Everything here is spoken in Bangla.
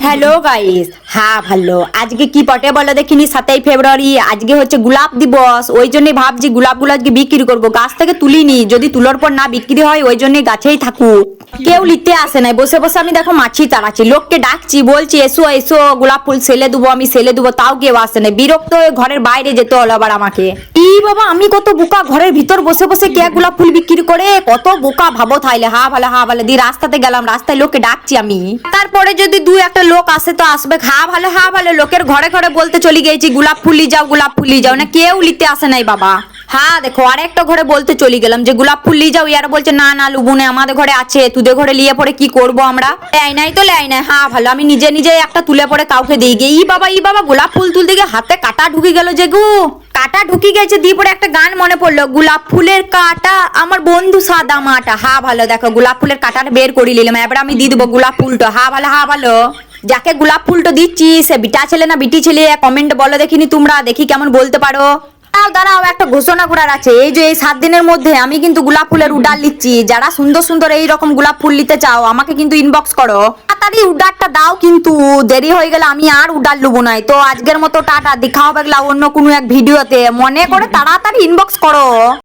হ্যালো গাইস, হ্যাঁ ভালো। আজকে কি পটে বলো দেখিনি, 7ই ফেব্রুয়ারি। আজকে হচ্ছে গোলাপ দিবস, ওই জন্যই ভাবছি গোলাপগুলো আজকে বিক্রি করবো। গাছ থেকে তুলিনি, যদি তুলার পর না বিক্রি হয় ওই জন্যই গাছেই থাকুক। কেউ নিতে আসে নাই, বসে বসে আমি দেখো মাছি তাড়াচ্ছি, লোককে ডাকছি, বলছি এসো এসো গোলাপ ফুল সেলে দেবো, আমি সেলে দেবো, তাও কেউ আসে নাই। বিরক্ত হয়ে ঘরের বাইরে যেতে হলো আবার আমাকে। ই বাবা, আমি কত বোকা, ঘরের ভিতর বসে বসে কে গোলাপ ফুল বিক্রি করে, কত বোকা ভাবো তাইলে। হা ভালো দিয়ে রাস্তাতে গেলাম, রাস্তায় লোককে ডাকছি আমি। তারপরে যদি দুই একটা লোক আসে তো আসবে, হা ভালো লোকের ঘরে ঘরে বলতে চলে গেছি গোলাপ ফুল যাও, গোলাপ ফুল যাও, না কেউ নিতে আসে নাই বাবা। হ্যাঁ দেখো, আরেকটা ঘরে বলতে চলে গেলাম যে গোলাপ ফুল নিয়ে যাও, ইয়ারা বলছে না না লুবুনে, আমাদের ঘরে আছে, তোদের ঘরে নিয়ে পরে কি করবো আমরা। লেয় নাই তো লেয় নাই। হ্যাঁ ভালো, আমি নিজে নিজে একটা তুলে পরে কাউকে দিই গে। ই বাবা গোলাপ ফুল তুলতে গিয়ে হাতে কাটা ঢুকে গেল যে গু, কাটা ঢুকি গেছে। দিয়ে পরে একটা গান মনে পড়লো, গোলাপ ফুলের কাটা আমার বন্ধু সাদা মাটা। হ্যাঁ ভালো, দেখো গোলাপ ফুলের কাটাটা বের করে নিলাম, এবার আমি দিয়ে দেবো গোলাপ ফুলটা। হ্যাঁ ভালো, যাকে গোলাপ ফুলটা দিচ্ছি সে বিটা ছেলে না বিটি ছেলে, কমেন্ট বলো দেখিনি তোমরা, দেখি কেমন বলতে পারো। দাঁড়াও একটা ঘোষণা করার আছে, এই যে এই 7 দিনের মধ্যে আমি কিন্তু গোলাপ ফুলের উডার লিচ্ছি। যারা সুন্দর সুন্দর এইরকম গোলাপ ফুল নিতে চাও আমাকে কিন্তু ইনবক্স করো, তাড়াতাড়ি উডারটা দাও, কিন্তু দেরি হয়ে গেলে আমি আর উডার লুবো নাই। তো আজকের মতো টাটা, দেখা হবে অন্য কোনো এক ভিডিওতে, মনে করে তাড়াতাড়ি ইনবক্স করো।